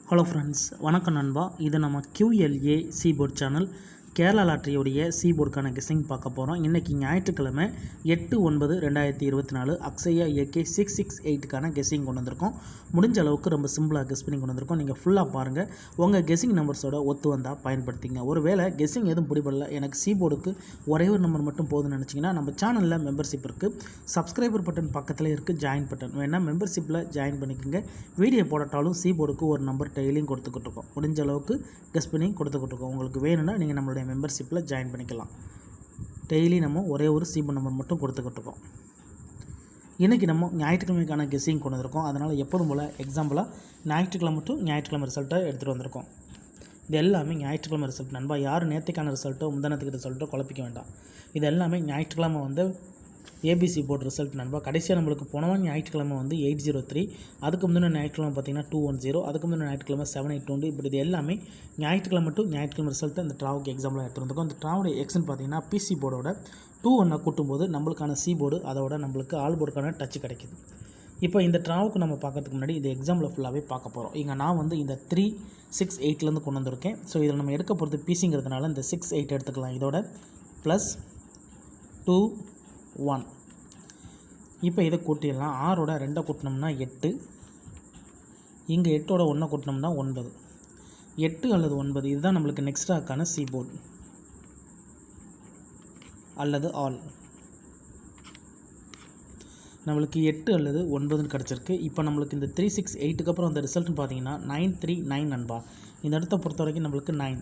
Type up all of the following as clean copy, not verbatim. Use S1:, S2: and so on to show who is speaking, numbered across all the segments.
S1: Hello friends, வணக்கம் நண்பா. இது நம்ம QLA சீபோர்ட் சேனல் கேரளா லாட்டரியோடைய சீபோர்டுக்கான கெஸ்ஸிங் பார்க்க போகிறோம். இன்றைக்கி ஞாயிற்றுக்கிழமை 8/9/2024 அக்ஷயா AK 668க்கான கெஸ்ஸிங் கொண்டு வந்திருக்கோம். முடிஞ்ச அளவுக்கு ரொம்ப சிம்பிளாக கெஸ் பண்ணி கொண்டு வந்திருக்கோம். நீங்கள் ஃபுல்லாக பாருங்கள். உங்கள் கெஸ்ஸிங் நம்பர்ஸோட ஒத்து வந்தால் பயன்படுத்திங்க. ஒருவேளை கெஸ்ஸிங் எதுவும் பிடிபடல, எனக்கு சீபோர்டுக்கு ஒரே ஒரு நம்பர் மட்டும் போதுன்னு நினச்சிங்கன்னா நம்ம சேனலில் மெம்பர்ஷிப் இருக்குது. சப்ஸ்கிரைபர் பட்டன் பக்கத்தில் இருக்குது, ஜாயின் பட்டன் வேணால் மெம்பர்ஷிப்பில் ஜாயின் பண்ணிக்கோங்க. வீடியோ போடட்டாலும் சீபோர்டுக்கு ஒரு நம்பர் டெய்லியும் கொடுத்துக்கிட்டு இருக்கோம். முடிஞ்ச அளவுக்கு கெஸ் பண்ணி கொடுத்துக்கிட்டு இருக்கோம். உங்களுக்கு வேணும்னா நீங்கள் நம்மளுடைய மெம்பர்ஷிப்பில் ஜாயின் பண்ணிக்கலாம். டெய்லி நம்ம ஒரே ஒரு சீபோர்ட் நம்பர் மட்டும் கொடுத்துக்கிட்டு இருக்கோம். இன்றைக்கி நம்ம ஞாயிற்றுக்கிழமைக்கான கெஸ்ஸிங் கொண்டு வந்திருக்கோம். அதனால் எப்போதும் போல் எக்ஸாம்பிளாக ஞாயிற்றுக்கிழமை ரிசல்ட்டை எடுத்துகிட்டு வந்திருக்கோம். இது எல்லாமே ஞாயிற்றுக்கிழமை ரிசல்ட் நண்பா. யாரும் நேற்றுக்கான ரிசல்ட்டோ முந்தானத்துக்கு ரிசல்ட்டோ குழப்பிக்க வேண்டாம். இது எல்லாமே ஞாயிற்றுக்கிழமை வந்து ஏபிசி போர்டு ரிசல்ட் நண்பா. கடைசியாக நம்மளுக்கு போனவன் ஞாயிற்றுக்கிழமை வந்து 803, அதுக்கு முந்தின ஞாயிற்றுக்கிழமை பார்த்திங்கன்னா 210, அதுக்கு முந்தின ஞாயிற்றுக்கிழமை 782. இப்படி இது எல்லாமே ஞாயிற்றுக்கிழமை டு ஞாயிற்றுக்கிழமை ரிசல்ட்டு இந்த ட்ராவுக்கு எக்ஸாம்பிளாக எடுத்துருந்துருக்கோம். இந்த ட்ராவோட எக்ஸ்ன்னு பார்த்திங்கன்னா பிசி போர்டோட 2-1 கூட்டும்போது நம்மளுக்கான சி போர்டு அதோட நம்மளுக்கு ஆல் போர்டுக்கான டச் கிடைக்கிது. இப்போ இந்த ட்ராவுக்கு நம்ம பார்க்கறதுக்கு முன்னாடி இந்த எக்ஸாம்பிள் ஃபுல்லாகவே பார்க்க போகிறோம். இங்கே நான் வந்து இந்த 368 கொண்டு வந்திருக்கேன். ஸோ இதில் நம்ம எடுக்க போகிறது பிசிங்கிறதுனால இந்த 68 எடுத்துக்கலாம். இதோட ப்ளஸ் 2-1. இப்போ இதை கூட்டிடலாம். 6ஓட 2 கூட்டினோம்னா 8, இங்கே 8ஓட 1 கூட்டினோம்னா 9. 8 அல்லது 9 இதுதான் நம்மளுக்கு நெக்ஸ்டாக்கான சி போர்டு அல்லது ஆல். நம்மளுக்கு 8 அல்லது 9 கிடச்சிருக்கு. இப்போ நம்மளுக்கு இந்த 368க்கு அப்புறம் அந்த ரிசல்ட்னு பார்த்தீங்கன்னா 939 நண்பா. இந்த இடத்த பொறுத்த வரைக்கும் நம்மளுக்கு 9.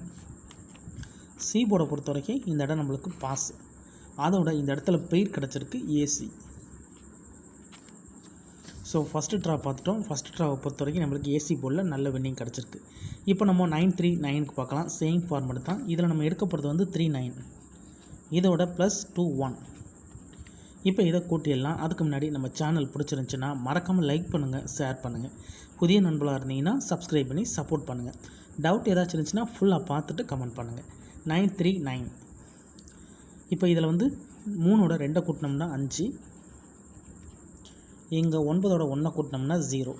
S1: சி போர்டை பொறுத்த வரைக்கும் இந்த இடம் நம்மளுக்கு பாஸ். அதோட இந்த இடத்துல பெயர் கிடச்சிருக்கு ஏசி. ஸோ ஃபஸ்ட்டு ட்ரா பார்த்துட்டோம். ஃபஸ்ட்டு ட்ராவை பொறுத்த வரைக்கும் நம்மளுக்கு ஏசி போர்டில் நல்ல வின்னிங் கிடச்சிருக்கு. இப்போ நம்ம 939க்கு பார்க்கலாம். சேம் ஃபார்மெட் தான். இதில் நம்ம எடுக்க போகிறது வந்து 39, இதோட ப்ளஸ் 21. இப்போ இதை கூட்டிடலாம். அதுக்கு முன்னாடி நம்ம சேனல் பிடிச்சிருந்துச்சுன்னா மறக்காமல் லைக் பண்ணுங்கள், ஷேர் பண்ணுங்கள். புதிய நண்பர்களாக இருந்தீங்கன்னா சப்ஸ்கிரைப் பண்ணி சப்போர்ட் பண்ணுங்கள். டவுட் ஏதாச்சும் இருந்துச்சுன்னா ஃபுல்லாக பார்த்துட்டு கமெண்ட் பண்ணுங்கள். 939. இப்போ இதில் வந்து 3ஓட 2 கூட்டினோம்னா 5, இங்கே 9ஓட 1 கூட்டினோம்னா 0.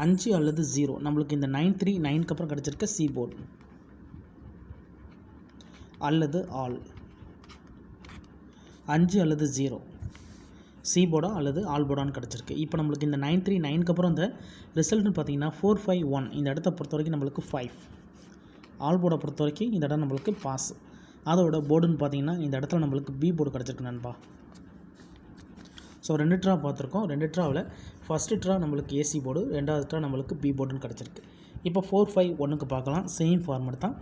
S1: 5 அல்லது 0 நம்மளுக்கு இந்த 939க்கு அப்புறம் கிடச்சிருக்க சி போர்டு அல்லது ஆல். 5 அல்லது 0 சி போர்டா அல்லது ஆல் போர்டான்னு கிடச்சிருக்கு. இப்போ நம்மளுக்கு இந்த 939க்கு அப்புறம் இந்த ரிசல்ட்னு பார்த்தீங்கன்னா 451. இந்த இடத்த பொறுத்த வரைக்கும் நம்மளுக்கு 5. ஆல் போர்டை பொறுத்த வரைக்கும் இந்த இடம் நம்மளுக்கு பாஸ். அதோட போர்டுன்னு பார்த்தீங்கன்னா இந்த இடத்துல நம்மளுக்கு பி போர்டு கிடச்சிருக்கு நண்பா. ஸோ 2 ட்ரா பார்த்துருக்கோம். 2 ட்ராவில் ஃபஸ்ட்டு ட்ரா நம்மளுக்கு ஏசி போர்டு, 2வது ட்ரா நம்மளுக்கு பி போர்டுன்னு கிடச்சிருக்கு. இப்போ 451க்கு பார்க்கலாம். சேம் ஃபார்மெட் தான்.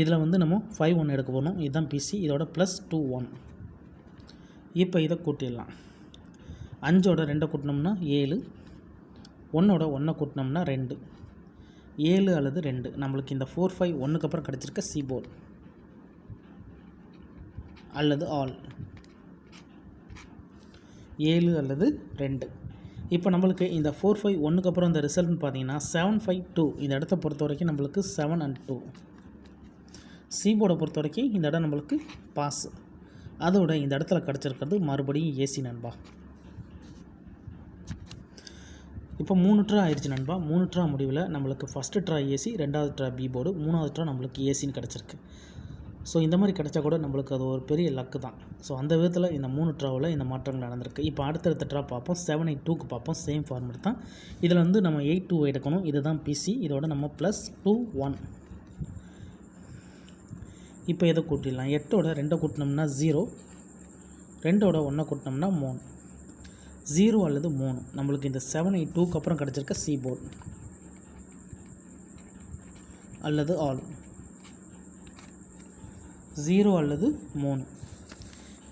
S1: இதில் வந்து நம்ம 51 எடுக்க போகணும். இதுதான் பிசி. இதோட ப்ளஸ் 21. இப்போ இதை கூட்டிடலாம். 5ஓட 2 கூட்டினோம்னா 7, 1ஓட 1 கூட்டினோம்னா 2. 7 அல்லது 2 நம்மளுக்கு இந்த 451க்கு அப்புறம் கிடச்சிருக்க சி போர்டு அல்லது ஆல். 7 அல்லது 2. இப்போ நம்மளுக்கு இந்த 451க்கு அப்புறம் இந்த ரிசல்ட்னு பார்த்தீங்கன்னா 752. இந்த இடத்த பொறுத்த வரைக்கும் நம்மளுக்கு 7 and 2. சி போர்டை பொறுத்த வரைக்கும் இந்த இடம் நம்மளுக்கு பாஸ். அதோட இந்த இடத்துல கிடச்சிருக்கிறது மறுபடியும் ஏசி நண்பா. இப்போ 3 ட்ரா ஆயிடுச்சு நண்பா. 3 ட்ரா முடிவில் நம்மளுக்கு ஃபஸ்ட்டு ட்ரா ஏசி, 2வது ட்ரா பி போர்டு, 3வது ட்ரா நம்மளுக்கு ஏசின்னு கிடச்சிருக்கு. ஸோ இந்த மாதிரி கிடச்சா கூட நம்மளுக்கு அது ஒரு பெரிய லக்கு தான். ஸோ அந்த விதத்தில் இந்த 3 ட்ராவில் இந்த மாற்றங்கள் நடந்திருக்கு. இப்போ அடுத்தடுத்த ட்ரா பார்ப்போம். 782க்கு பார்ப்போம். சேம் ஃபார்மெட் தான். இதில் வந்து நம்ம 82 எடுக்கணும். இதுதான் பிசி. இதோட நம்ம ப்ளஸ் 21. இப்போ இதை கூட்டிடலாம். 8ஓட 2 கூட்டினோம்னா 0, 2ஓட 1 கூட்டினோம்னா 3. 0 அல்லது 3 நம்மளுக்கு இந்த 782க்கு அப்புறம் கிடச்சிருக்க சி போர்டு அல்லது ஆல். 0 அல்லது 3.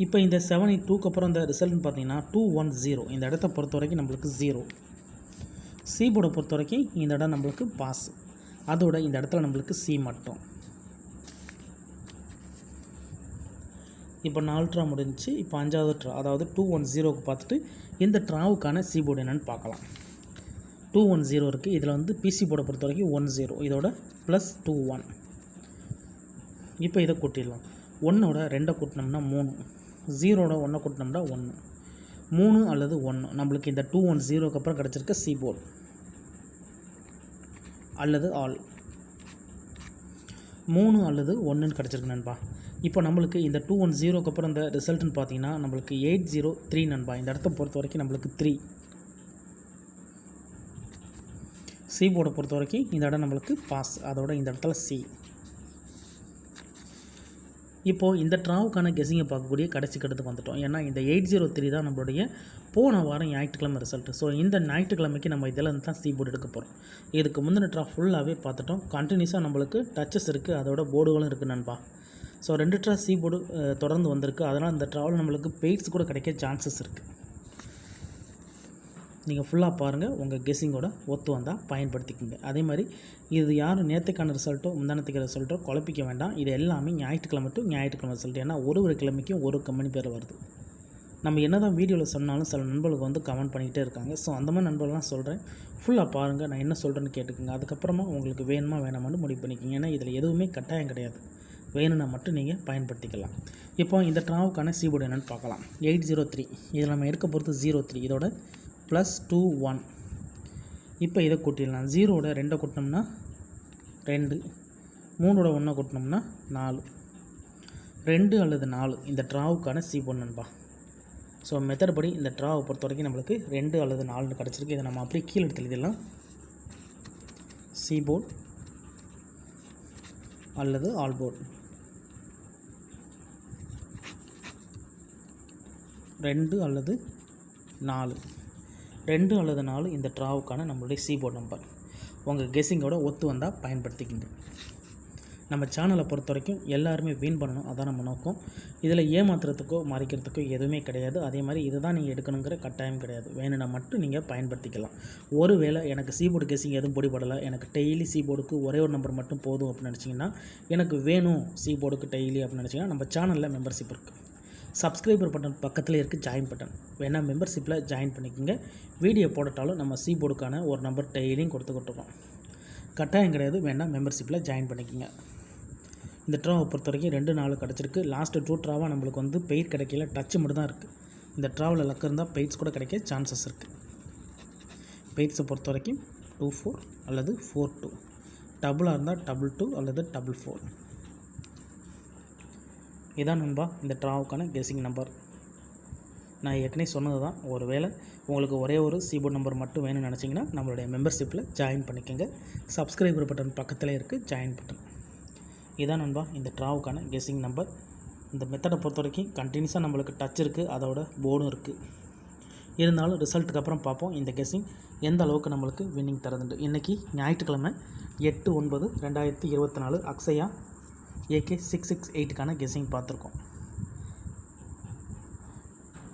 S1: இப்போ இந்த 782க்கு அப்புறம் இந்த ரிசல்ட்னு பார்த்தீங்கன்னா 210. இந்த இடத்த பொறுத்த வரைக்கும் நம்மளுக்கு 0. சி போர்டை பொறுத்த வரைக்கும் இந்த இடம் நம்மளுக்கு பாஸ். அதோட இந்த இடத்துல நம்மளுக்கு சி மட்டும். இப்போ 4 ட்ரா முடிஞ்சிச்சு. இப்போ 5வது ட்ரா அதாவது 210க்கு பார்த்துட்டு இந்த ட்ராவுக்கான சி போர்டு என்னென்னு பார்க்கலாம். 210 இருக்குது. இதில் வந்து பிசி போர்டை பொறுத்த வரைக்கும் 10. இதோட ப்ளஸ் 21. இப்போ இதை கூட்டிடலாம். 1ஓட 2 கூட்டினோம்னா 3, 0ஓட 1 கூட்டினோம்னா 1. 3 அல்லது 1 நம்மளுக்கு இந்த 210க்கு அப்புறம் கிடச்சிருக்க சி போர்டு அல்லது ஆல் 3 அல்லது 1ன்னு கிடச்சிருக்கு நண்பா. இப்போ நம்மளுக்கு இந்த 210க்கு அப்புறம் இந்த ரிசல்ட்டுன்னு பார்த்தீங்கன்னா நம்மளுக்கு 803 நண்பா. இந்த இடத்த பொறுத்த வரைக்கும் நம்மளுக்கு 3. சி போர்டை பொறுத்த வரைக்கும் இந்த இடம் நம்மளுக்கு பாஸ், அதோட இந்த இடத்துல சி. இப்போது இந்த ட்ராவுக்கான கெஸிங்கை பார்க்கக்கூடிய கடைசி கட்டத்துக்கு வந்துட்டோம். ஏன்னா இந்த 803 தான் நம்மளுடைய போன வாரம் ஞாயிற்றுக்கிழமை ரிசல்ட்டு. ஸோ இந்த ஞாயிற்றுக்கிழமைக்கு நம்ம இதில் இருந்து தான் சி போர்டு எடுக்க போகிறோம். இதுக்கு முந்தின ட்ரா ஃபுல்லாகவே பார்த்துட்டோம். கண்டினியூஸாக நம்மளுக்கு டச்சஸ் இருக்குது, அதோட போர்டுகளும் இருக்குது நண்பா. ஸோ 2 ட்ரா சி போர்டு தொடர்ந்து வந்திருக்கு. அதனால் இந்த ட்ராவில் நம்மளுக்கு பெய்ட்ஸ் கூட கிடைக்க சான்சஸ் இருக்குது. நீங்கள் ஃபுல்லாக பாருங்கள், உங்கள் கெஸ்ஸிங்கோட ஒத்து வந்தால் பயன்படுத்திக்கோங்க. அதே மாதிரி இது யாரும் நேற்றுக்கான ரிசல்ட்டோ முந்தானத்துக்கு ரிசல்ட்டோ குழப்பிக்க வேண்டாம். இது எல்லாமே ஞாயிற்றுக்கிழமை டு ஞாயிற்றுக்கிழமை ரிசல்ட். ஏன்னா ஒரு கிழமைக்கும் ஒரு கம்பெனி பேர் வருது. நம்ம என்ன தான் வீடியோவில் சொன்னாலும் சில நண்பர்களுக்கு வந்து கமெண்ட் பண்ணிகிட்டே இருக்காங்க. ஸோ அந்த மாதிரி நண்பர்கள்லாம் சொல்கிறேன், ஃபுல்லாக பாருங்கள், நான் என்ன சொல்கிறேன்னு கேட்டுக்கோங்க. அதுக்கப்புறமா உங்களுக்கு வேணுமா வேணாமான்னு முடிவு பண்ணிக்கோங்க. ஏன்னா இதில் எதுவுமே கட்டாயம் கிடையாது, வேணும்னா மட்டும் நீங்கள் பயன்படுத்திக்கலாம். இப்போ இந்த ட்ராவுக்கான சி போர்டு என்னென்னு பார்க்கலாம். 803 இதில் நம்ம எடுக்க பொறுத்து 03, இதோட +21. இப்போ இதை கூட்டிடலாம். 0ஓட 2 கூட்டினோம்னா 2, 3ஓட 1 கூட்டினோம்னா 4. 2 அல்லது 4 இந்த ட்ராவுக்கான சி போர்டு நண்பா. ஸோ மெத்தட் படி இந்த ட்ராவை பொறுத்த வரைக்கும் நம்மளுக்கு 2 அல்லது 4 கிடச்சிருக்கு. இதை நம்ம அப்படியே கீழே எடுத்து எழுதிடலாம். சி போர்டு அல்லது ஆல் போர்டு 2 அல்லது 4. 2 அல்லது 4 இந்த ட்ராவுக்கான நம்மளுடைய சி போர்டு நம்பர். உங்கள் கெஸ்ஸிங்கோட ஒத்து வந்தால் பயன்படுத்திக்கிங்க. நம்ம சேனலை பொறுத்த வரைக்கும் எல்லாருமே வின் பண்ணணும், அதான் நம்ம நோக்கம். இதில் ஏமாத்துறதுக்கோ மறைக்கிறதுக்கோ எதுவுமே கிடையாது. அதே மாதிரி இதை தான் நீங்கள் எடுக்கணுங்கிற கட்டாயம் கிடையாது, வேணும்னா மட்டும் நீங்கள் பயன்படுத்திக்கலாம். ஒருவேளை எனக்கு சி போர்டு கெஸ்ஸிங் எதுவும் பிடிபடலை, எனக்கு டெய்லி சி போர்டுக்கு ஒரே ஒரு நம்பர் மட்டும் போதும் அப்படின்னு நினச்சிங்கன்னா, எனக்கு வேணும் சி போர்டுக்கு டெய்லி அப்படின்னு நினச்சிங்கன்னா நம்ம சேனலில் மெம்பர்ஷிப் இருக்குது. சப்ஸ்கிரைபர் பட்டன் பக்கத்தில் இருக்குது ஜாயின் பட்டன், வேணால் மெம்பர்ஷிப்பில் ஜாயின் பண்ணிக்கோங்க. வீடியோ போடட்டாலும் நம்ம சி போர்டுக்கான ஒரு நம்பர் டெய்லியும் கொடுத்துக்கிட்டுருக்கோம், கட்டாயம் கிடையாது, வேணால் மெம்பர்ஷிப்பில் ஜாயின் பண்ணிக்கோங்க. இந்த ட்ராவை பொறுத்த வரைக்கும் 2 4 கிடச்சிருக்கு. லாஸ்ட்டு 2 ட்ராவாக நம்மளுக்கு வந்து பெயிட் கிடைக்கல, டச்சு மட்டும் தான் இருக்குது. இந்த ட்ராவில் லக் இருந்தால் பெயிட்ஸ் கூட கிடைக்க சான்சஸ் இருக்குது. பெயிட்ஸை பொறுத்த வரைக்கும் 24 அல்லது 42, டபுளாக இருந்தால் 22 அல்லது 44. இதான் நண்பா இந்த ட்ராவுக்கான கெஸ்ஸிங் நம்பர். நான் ஏற்கனவே சொன்னது தான். ஒரு வேளை உங்களுக்கு ஒரே ஒரு சி போர்டு நம்பர் மட்டும் வேணும்னு நினச்சிங்கன்னா நம்மளுடைய மெம்பர்ஷிப்பில் ஜாயின் பண்ணிக்கோங்க. சப்ஸ்கிரைபர் பட்டன் பக்கத்தில் இருக்குது ஜாயின் பட்டன். இதான் நண்பா இந்த ட்ராவுக்கான கெஸ்ஸிங் நம்பர். இந்த மெத்தடை பொறுத்த வரைக்கும் கண்டினியூஸாக நம்மளுக்கு டச் இருக்குது, அதோட போர்டும் இருக்குது. இருந்தாலும் ரிசல்ட்டுக்கு அப்புறம் பார்ப்போம் இந்த கெஸ்ஸிங் எந்த அளவுக்கு நம்மளுக்கு வின்னிங் தரதுண்டு. இன்றைக்கி ஞாயிற்றுக்கிழமை 8/9/2024 அக்ஷயா AK668க்கான கெஸ்ஸிங் பார்த்துருக்கோம்.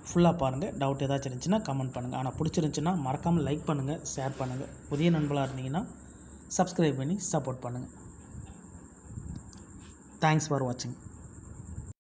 S1: ஃபுல்லாக பாருங்கள். டவுட் ஏதாச்சும் இருந்துச்சுன்னா கமெண்ட் பண்ணுங்கள். ஆனால் பிடிச்சிருந்துச்சின்னா மறக்காமல் லைக் பண்ணுங்கள், ஷேர் பண்ணுங்கள். புதிய நண்பர்களாக இருந்தீங்கன்னா சப்ஸ்கிரைப் பண்ணி சப்போர்ட் பண்ணுங்கள். Thanks for watching.